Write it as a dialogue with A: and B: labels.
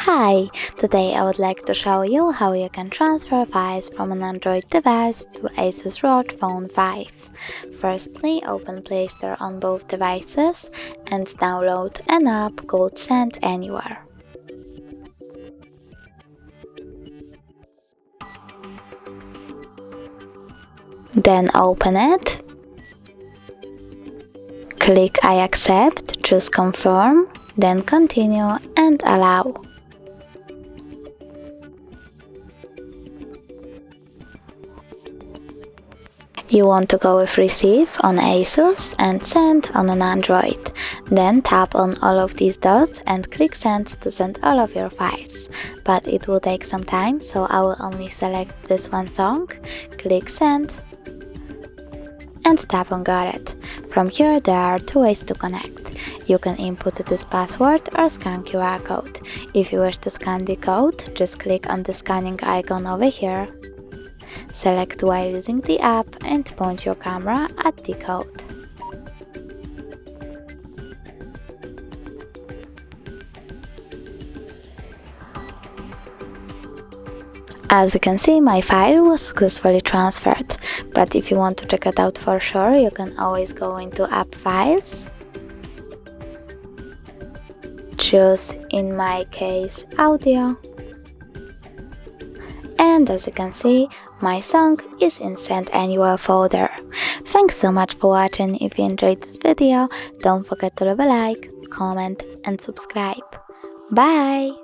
A: Hi! Today I would like to show you how you can transfer files from an Android device to ASUS Rog Phone 5. Firstly, open Play Store on both devices and download an app called Send Anywhere. Then open it. Click I accept, choose confirm, then continue and allow. You want to go with receive on ASUS and send on an Android. Then tap on all of these dots and click send to send all of your files. But it will take some time, so I will only select this one song, click send and tap on got it. From here there are two ways to connect. You can input this password or scan QR code. If you wish to scan the code, just click on the scanning icon over here. Select while using the app and point your camera at the code. As you can see, my file was successfully transferred, but if you want to check it out for sure, you can always go into App Files, choose, in my case, Audio, and as you can see, my song is in Send Anywhere folder. Thanks so much for watching. If you enjoyed this video, don't forget to leave a like, comment and subscribe. Bye!